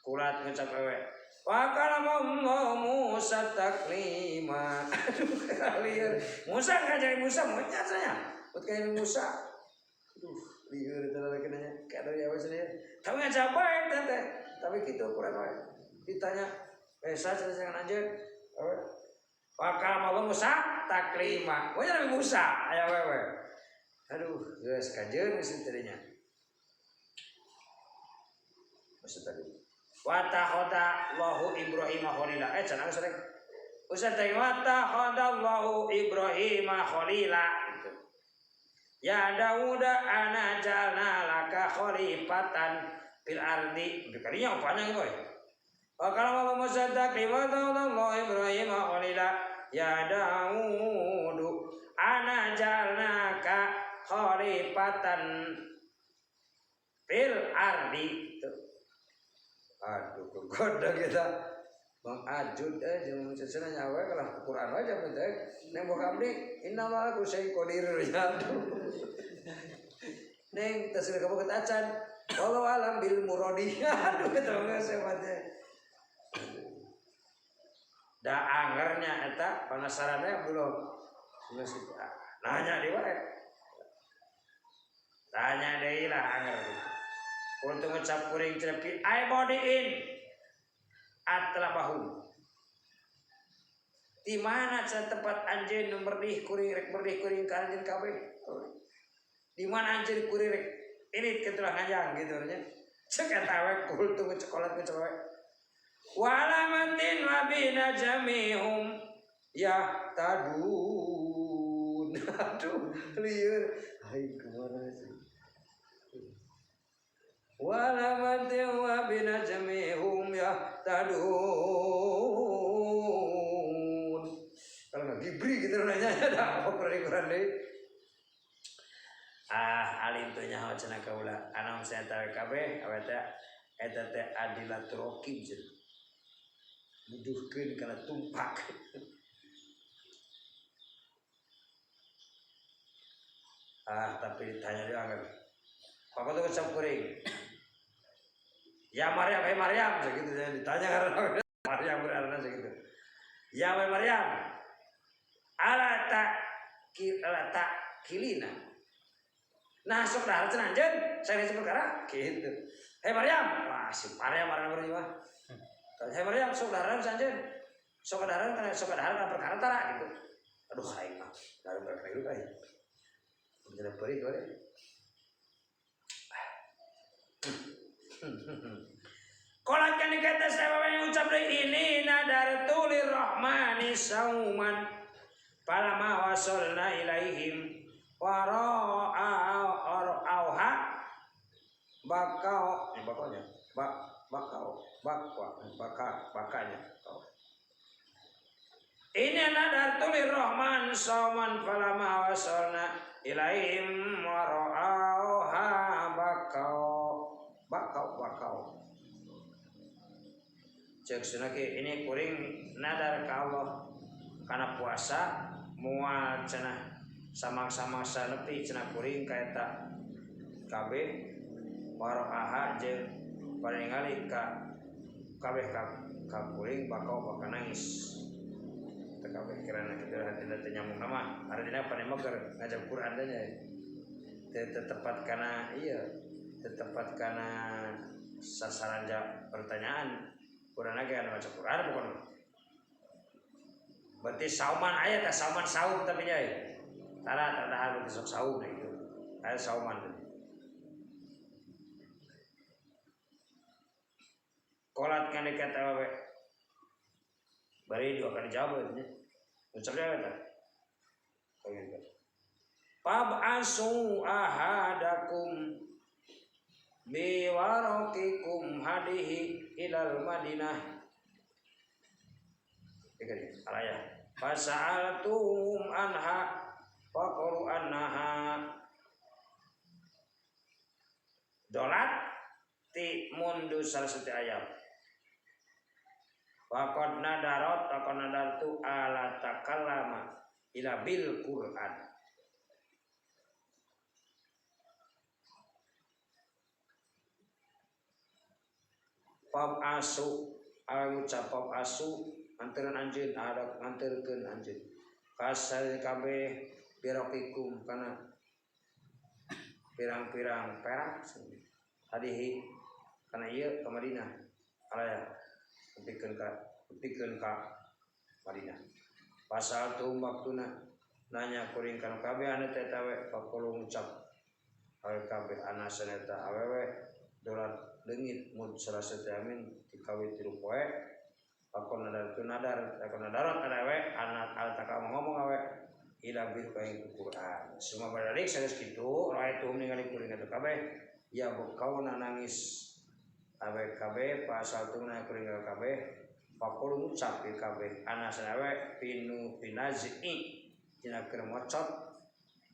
Kulat ngucap wewe. Wa kalama Musa taklima. Aduh kalian. Musa ngajari Musa monyet saya. Buat kayak Musa. Aduh, lieur eta lagi nanya. Kada ya wes nih. Tapi ngajak bae teh. Tapi kitu kurang bae. Ditanya, saja jangan anjeun. Wa kalama Musa taklima. Monyet Nabi Musa aya wewe. Aduh, geus kanjeun geus tadinya. Maksud tadi. Wa takhadallahu Ibrahim khalila. Cenah sering. Ustaz teh wa takhadallahu Ibrahim khalila. Gitu. Ya Daud ana jalna laka khalifatan fil ardi. Dikalinya panjang boy. Wa kalama musaddaq wa takhadallahu Ibrahim khalila. Ya Daud ana jalna ka khalifatan fil ardi. Aduh, kegoda kita Bang Ajud jeung cecena nyawa kalah Quran aja teh. Neng boga abdi innamal kusai qadir ya. Neng teu seueur kabogat acan. Wallahu alam bil muradi. Aduh eta mah sebatnya. Da angernya eta penasarannya belum. Geus nanya deui wae. Tanya deui lah anger. Untuk ngucap kuring cepi ai bodiin atlabahum. Di mana tempat anjeun nu berdih kuring rek berdih kuring ka anjeun kabeh. Di mana anjeun kuring rek ini ketulah ngajang gitu nya. Cek eta we kul tunggu cekolat ke cewek. Walamatin wa bina jamihum ya tadun. Aduh lieur. Hai kumaha sih. Walamatin wa bina jamihum ya tadun. Kalau nggak gibri gitu nanya ada apa kurang deh. Alim tuh nyaho cenah kaula anu saya tahu kabeh aweta eta teh adilatul rokim cenah. Nuduhkeun kana tumpak. Tapi ditanya dia anggar. Apa tuh ucap kuring? Ya Maryam segitu ditanya karena Maryam berarti segitu. Ya Maryam. Ala tak kilina. Nah sok dah harus anjeun saya disebut perkara gitu. Hei Maryam, wah si Maryam beri mah. Hei Maryam sok dah harus anjeun. Sok dah harus perkara tara gitu. Aduh aing mah dalam perkara itu aing. Bener beri gore. Kolat kan dikata saya yang ucap ini nadartu lirrahmani sauman palama wasolna ilaihim wara'auha bakanya ini nadartu lirrahman sauman palama wasolna ilaihim wara'auha bakau cek sunake ini kuring nadar ka Allah karena puasa mual cenah samang-samang sanepi cenah kuring kaeta kabeh waroaha jeung paringali ka kabeh ka kuring bakal nangis teh kabeh kirana kitu hati teh nyambung nama artinya panemeger ngajak Quran teh teh tepat kana ieu tepat kana sasaran pertanyaan Quran lagi anu maca Quran bukan berarti sauman aya teh sauman saum tapi nya tara tadahar besok saum gitu. Aya sauman. Kolat kan dekat awewe. Bari dua kali jawab nya. Ucapnya apa? Pab'asu ahadakum biwarakikum hadihi ilal Madinah. Dikali alaya. Fasa'altum anha faqulu annaha dolat ti mundu salasati ayam. Faqad nadarot takon nadartu ala takallama ila bil Qur'an. Pop asu ngucap pop asu anteun anjeun ada nganterkeun anjeun kasal kabeh birokikum kana pirang-pirang perak hadihi kana ieu ka Madinah alaya pikeun ka Madinah pasal tu waktuna nanya kuring kana kabeh anu teh tawe pakulu ngucap awe kabeh anasana eta awewe dolat leungit mun salasati amin dikawit 3 poe pakon nadar awe anak altaka ngomong awe ila bil Quran semua balik sanes kitu rae tuh ningali kuring eta kabeh ya bekauna nangis awe kabeh pasal tuh na kuring kabeh pakul ngucap kabeh anasana awe pinazi dina keur mocot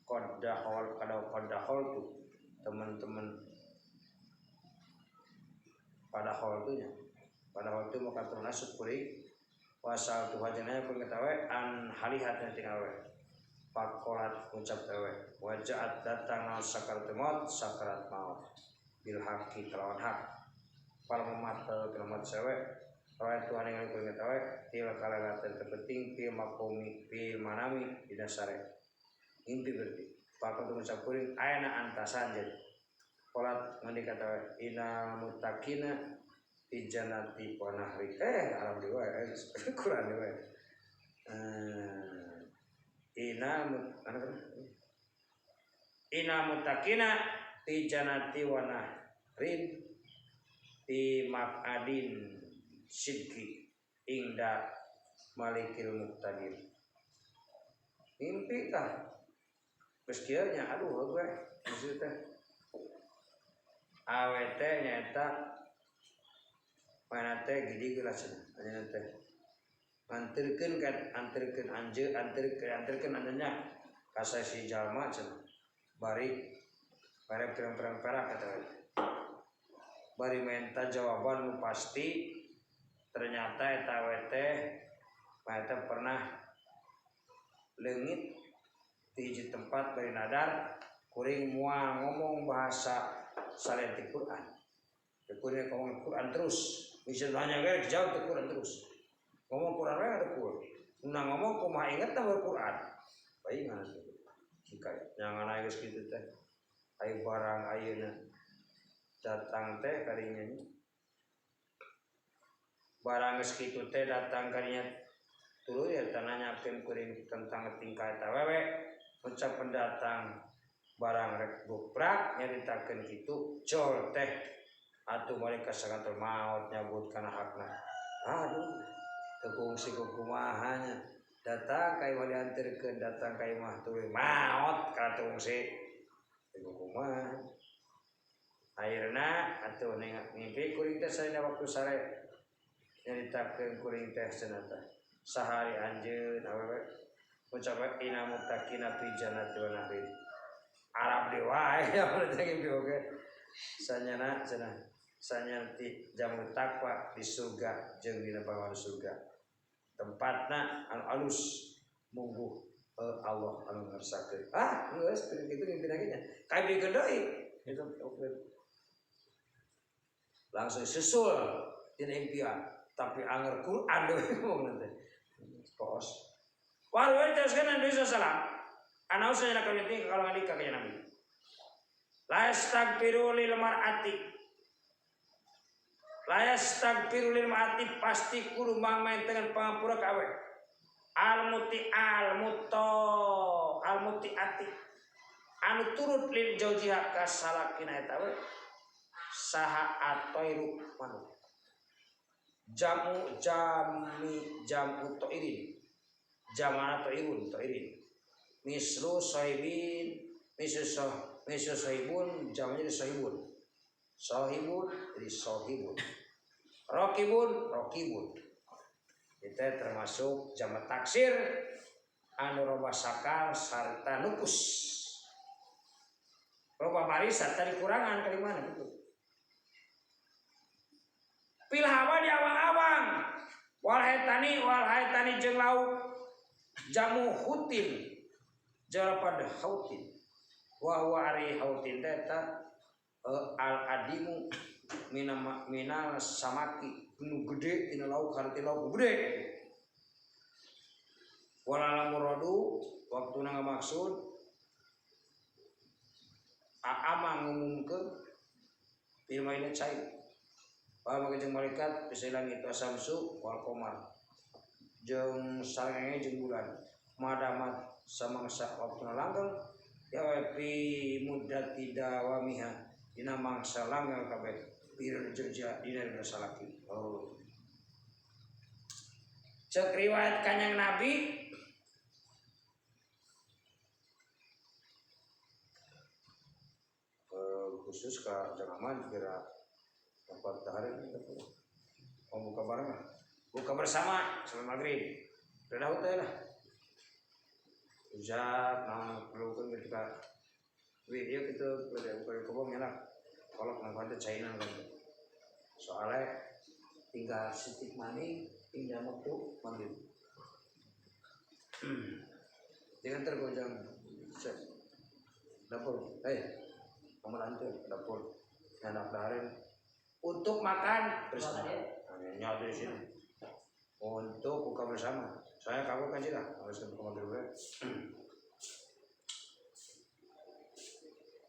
qadahol tuh teman-teman pada hal itu maka termasuk kuring wasal tu hajana kuring tawe an halihat nanti awe pakolat ucap tawe wajaat datang sakaratul sakarat maut bil haqi kelawan hak pal mata kelamat sawe rawa Tuhan yang kuring tawe til kalagatan terpenting fil maqami fil manami dina sare inti berarti pakot ucap kuring ayana antasan jadi kolat ngandi kata ina mutakina fi jannati wa nahri alam dewa Quran dewa ina mutakina fi jannati wa nahrin fi maqadin sidqi ingda malikil muqtadir mimpi tah geus kieu nya aduh gue maksudnya awet nyata mana teh gidi gelasna anya teh anterkeun anjeunnya ka si jalma cenah bari pirang-pirang perak kata bari minta jawaban nu pasti ternyata eta teh pernah leungit di hiji tempat bari nadar kuring moal ngomong bahasa selain Quran. Kuring ngomong Quran terus. Bisa nanya gak dijawab ke Quran terus. Ngomong Quran ada Quran. Nah ngomong kumaha inget tambah Quran. Baik mana tuh. Jika jangan aya geus kitu teh. Aya barang ayeuna datang teh kadinya. Barang geus kitu teh datang kadinya tuluy eta nanyakeun kuring tentang tingkah eta wewe. Ucap pendatang barang rek goprak nyaritakeun kitu jol teh atuh balik ka sakaratul maut nyabut kana hakna aduh teu kungsi kumaha nya datang ka imah dianterkeun datang ka imah tuluy maot ka kungsi teu kumaha akhirna atuh ngimpi kuring teh sadina waktu sare nyaritakeun kuring teh cenah sahari anjeun awewe ucap ina mutakina fi jannati wa nahri Arab dewa ya berarti oke. Sanyana cenah sanyanti jamu takwa di surga jeung dina bawah surga. Tempatna anu alus mungguh Allah anu ngarsakeun. Geus kitu mimpi nya. Kabeh deui. Itu oke. Langsung susul dina impian tapi anger Quran deui ngomong teh. Pos. Warwari teruskeun Nabi sallallahu ana usah nak kawin kalau ngadi ka Nabi. La yastaghfiru lil mar'ati pasti kudu mangmain dengan pangampura ka awe. Al mutiati anu turut lil jaujiha ka salakina eta we. Saha atoiru manuk. jamu toirin jamana toirin mislu sohibin mislu sohibun jamanya jadi sohibun jadi sohibun rokibun itu termasuk jamak taksir anu roba sakal sarta nupus roba mari sarta dikurangan kalimana gitu pilhawa di awang-awang walhaitani jeung lauk jamu hutin jara pada hautin wa ari hautin eta al adimu minal samaki nu gede tina lauk harti lauk gede wala muradu waktu na maksud aama ngumumkeun firman ini cai bahwa jeung malaikat bisa langit asamsu wal qamar jeung sarenge jeung bulan madamat samangsa waktuna langgeng ya fi muddati dawamiha dina mangsa langgeng kabeh pir jerja dina salaki cek riwayat kanjeng Nabi khusus ka jangaman kira tempat tahari mau buka bareng buka bersama sebelum maghrib udah teh lah ujat perlu kan ketika video kita udah kobong enak kalau kenapa China kan soalnya tinggal sitik maning tinggal waktu manggil jangan tergojang dapur Amalantur dapur anak daharin untuk makan bersama. Nyatu di sini. Untuk buka bersama. Saya kamu kan tidak harus ke kamar dulu.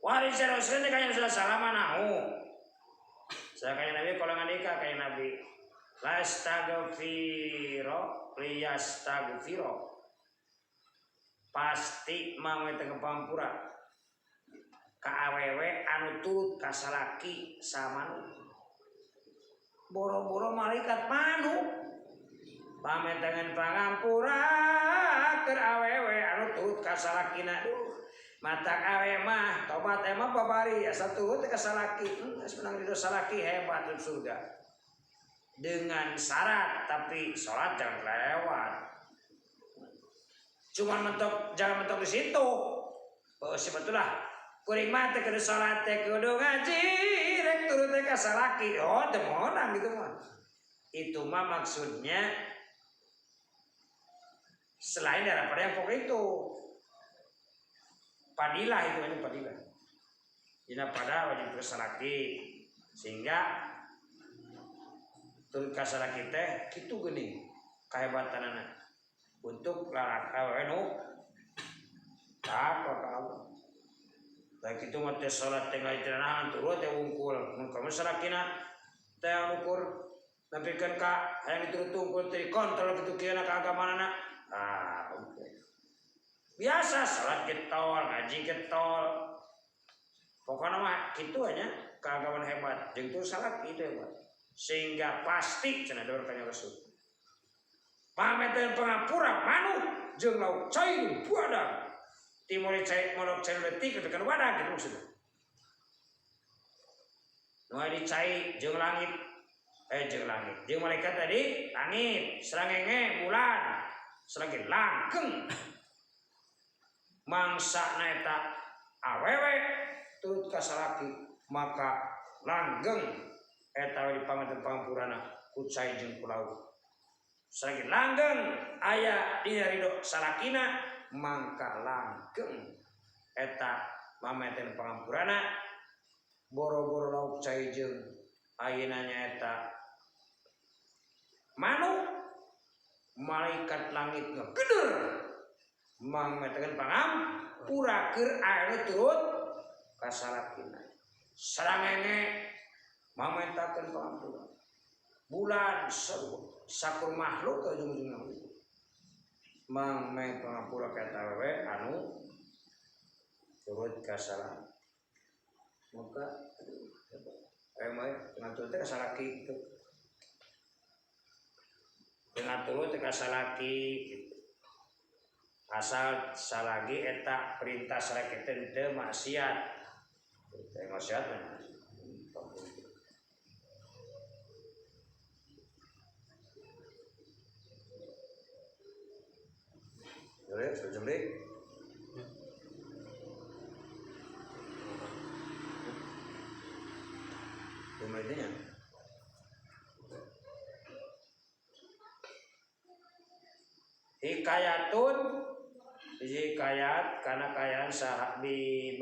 Waris seroskan kayaknya sudah salaman nahu. Saya kayak Nabi kalau nganika kayak Nabi. Liyastagfiro. Pasti mau teu pampura. Ka awewe anu turut kasalaki sama boro-boro malaikat manu pametengan pangampura keur awewe anu turut kasalakina mata awewe mah tobat emang babari asa turut kasalaki geus menang di dosa laki hebat di surga dengan syarat tapi salat jangan lewat cuma mentok jangan mentok di situ sebetulnya kuring mah teh kudu salat teh kudu ngaji rek turut teh ka salaki teu moal gitu mah itu mah maksudnya selain daripada yang pokok itu padilah itu ini padilah dina pada wajib ka salaki sehingga turut ka salaki teh kitu geuning kahebatanana untuk lalaki nu takwa ka Allah baik itu mah teh salat teh ngajaranan turut teh wungkul mun ka masyarakat teh ukur napikeun ka hayang diturut wungkul teh kontrol kitu kieu ka agamana biasa salat getol ngaji getol pokokna mah kitu anya keagamaan hebat jeung tu salat itu hebat sehingga pasti cenah dawuh ka Rasul pameteun pangapura manuk jeung lauk cai buada timur cai monok cai letik tekan wadah gitu maksudnya. Nu dicai jeung langit jeung malaikat tadi langit serangenge bulan serangge langgeng mangsana eta awewe turut ka salaki maka langgeng eta di pamanten pangampurana ku cai jeung ku lauk serangge langgeng aya dina ridho salakina mangka langgeng eta mameten pangampurana boro-boro lauk cai jeung ayeuna nyaeta manuk malaikat langit ngegeder mameten pangampura keur anu turut ka salakina sarangenge mamentakeun pangampura bulan sakur makhluk ka ujung-ujungna mang main pangapura kata wewe anu turut kasalah maka emang ngatur teh kasalaki itu dengan turut teka salaki gitu. Asal salagi eta perintah salaki teu maksiat. Teu maksiat mah. Boleh, boleh. Kemudian hikayatun hikayat karena kayaan sahab di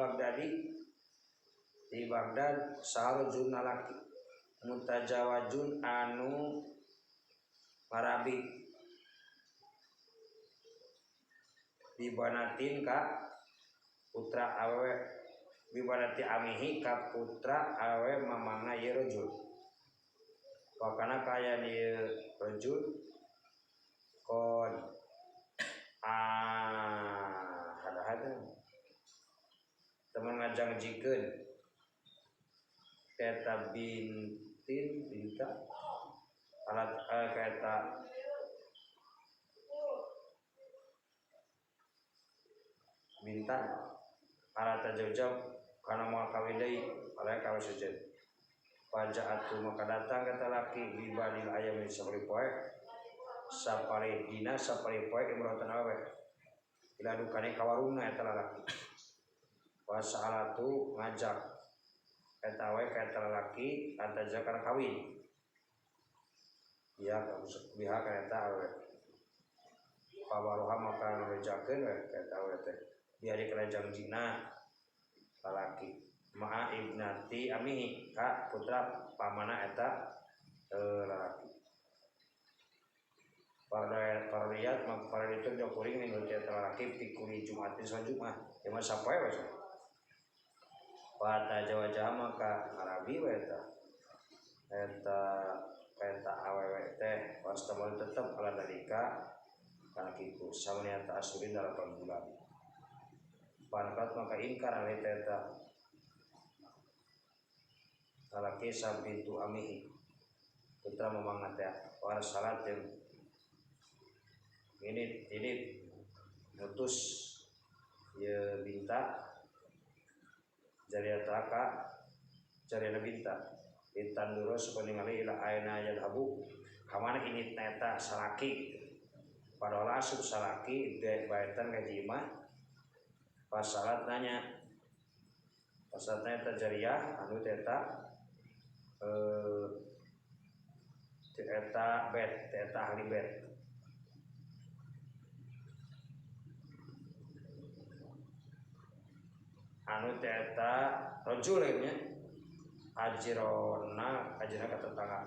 Baghdad saharujun lalaki mutajawajun anu marabi bibanatin ka putra awewe bibanati amihi ka putra awewe mamangna ye rajul wakana kaya di rajul kon hada teman ngajang jikeun keta binta alat keta bintang alat jauh karena mau kawin deui alaya kawin sejen pajaatu maka datang kata laki bibadil ayam di sapari poe sapari dina sapari poe imrotan awe ila dukane kawarungna eta lalaki wasalatu ngajak eta awe kata lalaki antajakan kawin ya pihak eta awe pabaruha maka ngajakeun kata awe teh di hari kerajaan Cina lalaki ma'a ibnati amihi ka putra pamana eta lalaki pariyat mak itu jauh kuring minggu eta lalaki pikuli Jumatin salat Jumat cuma sapoe we pada jawa-jawa maka Arabi we eta awewe teh wastamul tetep ala dalika kana kitu samuniata asurin 8 bulan pangkat maka ingkar alih teta lalaki sabintu amihi putra mamangna teh war salat yang ini mutus ye binta jariata ka jariana binta ditanduro sapeningali ila aina yadhabu kamana ini teta salaki padahal asup salaki baetan ka jimah pas salat nanya terjariah anu teta teta ahli bet anu teta rojul nya ajirona kata tangga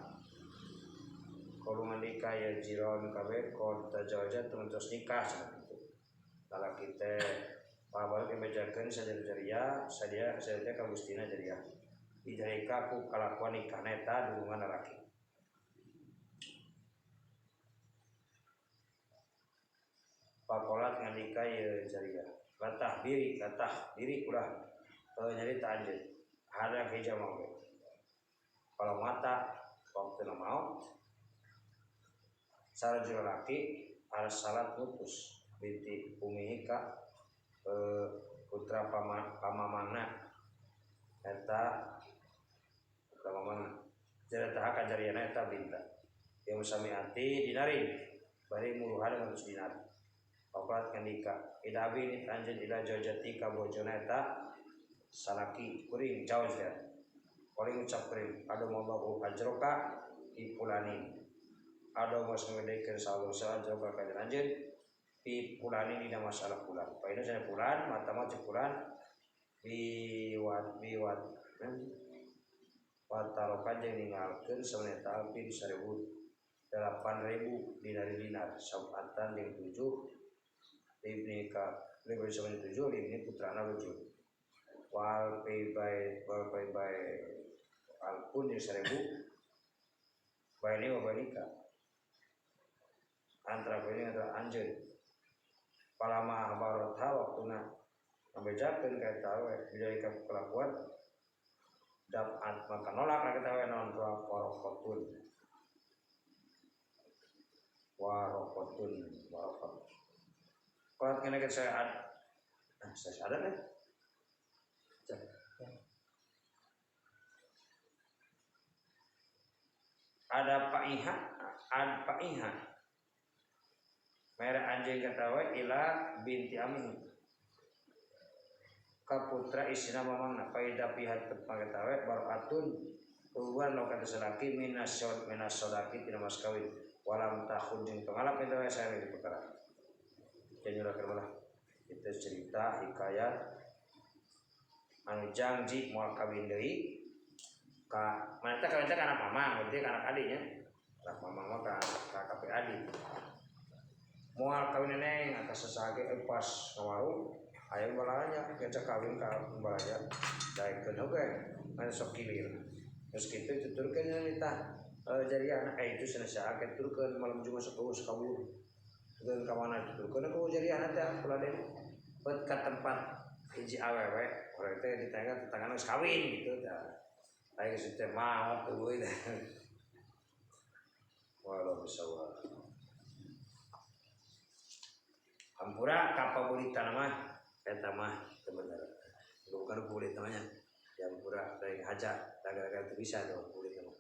kalau menikah ya jiron kabe kota jawa terus nikah lalaki teh pabal kemejakeun sajaria sadia ka gustina jaria dijarika ku kalakuan nikah eta dulungan lalaki pakolat ngandika ye jaria latah diri ulah nyarita anjeun hadang hija mau kalau mata waktu mau sareng lalaki harus salat putus binti umihika putra pamamana eta pamamana cerita kajariana eta binta yang sami ati dinarin bari muluhan 100 dinar papat kandika idabi ni anjeun ila jojati ka bojona eta salaki kuring jauh ya kuring ucap kuring ado mabahu ajroka ipulani ado mos ngedekeun sallallahu ajroka ka anjeun di pulani dina masalah pulan. Paina saya pulan, mata pulan biwat watarokan jeung ninggalkeun sauneta alfi di 8.000 dinar sabatan jeung 7 ibni ka lebih sama 7 ibni putrana rujul wal pay alpun jeung 1.000 baini wa banika antara baini antara anjeun palama habarotha waktuna membejakeun ka eta we bila kelakuan dapat maka nolak ka eta we non parokotun warokotun warokot. Kalau kena saya ada kan? Ada Pak Iha. Merek anjing ketawa ila binti Amin. Kaputra isina mamangna faida pihak pangketawe baratun keluar lo kata selaki minas sodaki tina mas kawin walam tahun jeung pengalap itu saya di perkara. Jadi malah itu cerita hikayat anu janji moal kawin deui ka mana teh kawin teh kana mamang berarti kana adiknya. Lah mamang mah ka kape adik. Moal kawin neng atas sesage pas ngawarung aya balanya kita kawin ka balanya daekeun oge anu sok kilir. Terus kitu tuturkeun nita jadi anak itu senasa akan turkeun malam Jumat sekawur. Dengan kawana tuturkeun ku jadi anak teh kuladen bet ka tempat hiji awewe orang teh ditanya tetangga geus kawin gitu tah. Aya geus teh maot euy. Walau bisawab. Hampura kapabilitas mah eta mah teu bener. Bukan boleh namanya. Hampura dari haja dagang-dagang bisa dong boleh mah.